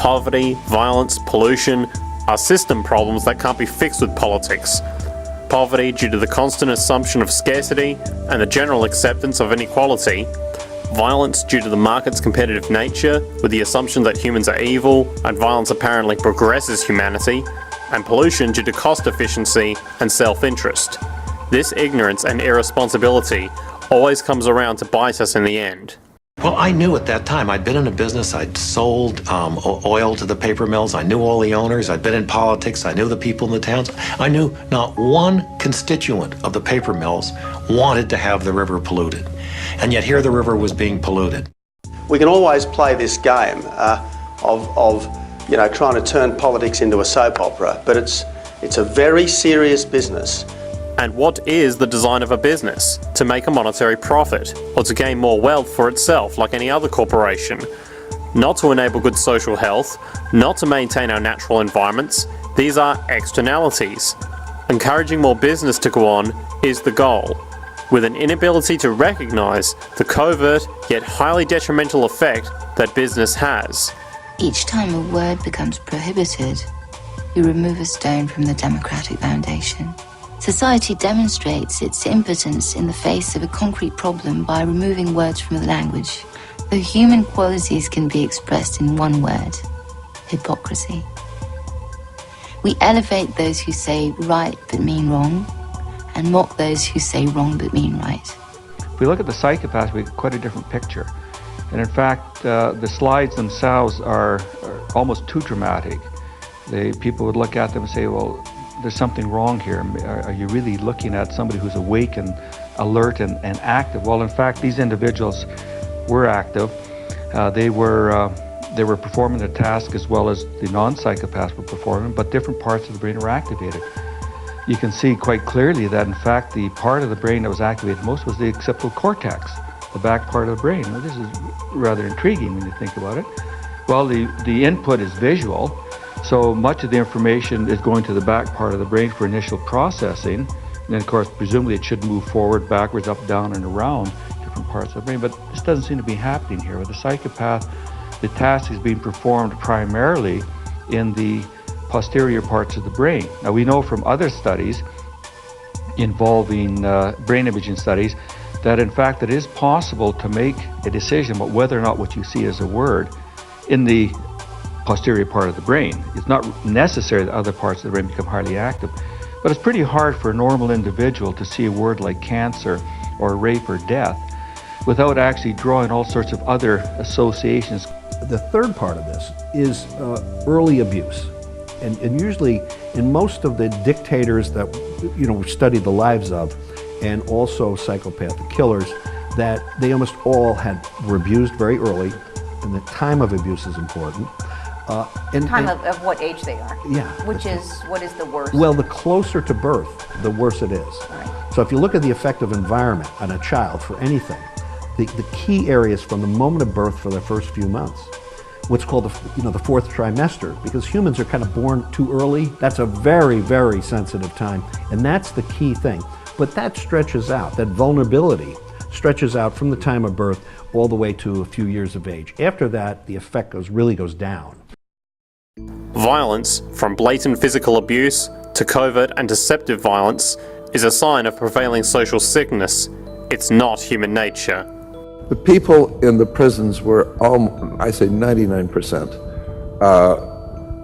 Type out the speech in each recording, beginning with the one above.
Poverty, violence, pollution are system problems that can't be fixed with politics. Poverty due to the constant assumption of scarcity and the general acceptance of inequality. Violence due to the market's competitive nature, with the assumption that humans are evil and violence apparently progresses humanity. And pollution due to cost efficiency and self-interest. This ignorance and irresponsibility always comes around to bite us in the end. Well, I knew at that time. I'd been in a business. I'd sold oil to the paper mills. I knew all the owners. I'd been in politics. I knew the people in the towns. I knew not one constituent of the paper mills wanted to have the river polluted. And yet here the river was being polluted. We can always play this game of trying to turn politics into a soap opera, but it's a very serious business. And what is the design of a business? To make a monetary profit, or to gain more wealth for itself like any other corporation. Not to enable good social health, not to maintain our natural environments. These are externalities. Encouraging more business to go on is the goal, with an inability to recognise the covert yet highly detrimental effect that business has. Each time a word becomes prohibited, you remove a stone from the democratic foundation. Society demonstrates its impotence in the face of a concrete problem by removing words from the language. The human qualities can be expressed in one word: hypocrisy. We elevate those who say right but mean wrong, and mock those who say wrong but mean right. If we look at the psychopaths, we get quite a different picture. And in fact, the slides themselves are almost too dramatic. People would look at them and say, well, there's something wrong here. Are you really looking at somebody who's awake and alert and active? Well, in fact, these individuals were active. They were performing the task as well as the non-psychopaths were performing, but different parts of the brain were activated. You can see quite clearly that, in fact, the part of the brain that was activated most was the occipital cortex, the back part of the brain. Now, this is rather intriguing when you think about it. Well, the input is visual, so much of the information is going to the back part of the brain for initial processing. And then, of course, presumably it should move forward, backwards, up, down, and around different parts of the brain. But this doesn't seem to be happening here. With the psychopath, the task is being performed primarily in the posterior parts of the brain. Now, we know from other studies involving brain imaging studies that, in fact, it is possible to make a decision about whether or not what you see is a word in the posterior part of the brain. It's not necessary that other parts of the brain become highly active, but it's pretty hard for a normal individual to see a word like cancer or rape or death without actually drawing all sorts of other associations. The third part of this is early abuse. And usually in most of the dictators that we study the lives of, and also psychopathic killers, that they almost all were abused very early, and the time of abuse is important. Of what age they are. Yeah. What is the worst? Well, the closer to birth, the worse it is. Right. So if you look at the effect of environment on a child for anything, the key areas from the moment of birth for the first few months, what's called the fourth trimester, because humans are kind of born too early. That's a very, very sensitive time, and that's the key thing. But that stretches out, that vulnerability stretches out from the time of birth all the way to a few years of age. After that, the effect really goes down. Violence, from blatant physical abuse to covert and deceptive violence, is a sign of prevailing social sickness. It's not human nature. The people in the prisons were, I say 99%,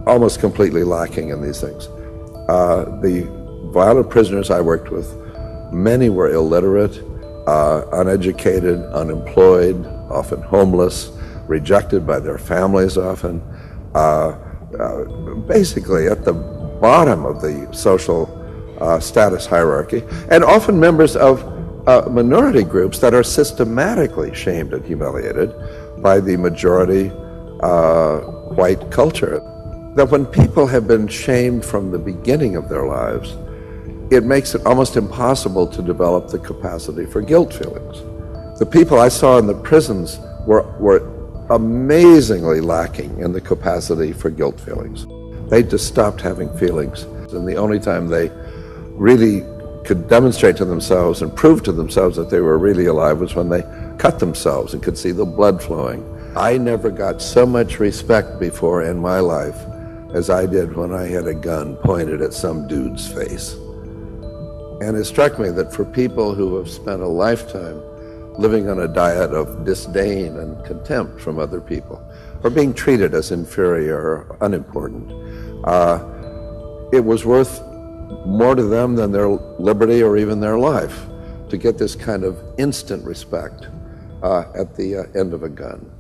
almost completely lacking in these things. The violent prisoners I worked with, many were illiterate, uneducated, unemployed, often homeless, rejected by their families often, basically at the bottom of the social status hierarchy, and often members of minority groups that are systematically shamed and humiliated by the majority white culture. That when people have been shamed from the beginning of their lives, it makes it almost impossible to develop the capacity for guilt feelings. The people I saw in the prisons were amazingly lacking in the capacity for guilt feelings. They just stopped having feelings, and the only time they really could demonstrate to themselves and prove to themselves that they were really alive was when they cut themselves and could see the blood flowing I never got so much respect before in my life as I did when I had a gun pointed at some dude's face. And it struck me that for people who have spent a lifetime living on a diet of disdain and contempt from other people, or being treated as inferior or unimportant, it was worth more to them than their liberty or even their life to get this kind of instant respect at the end of a gun.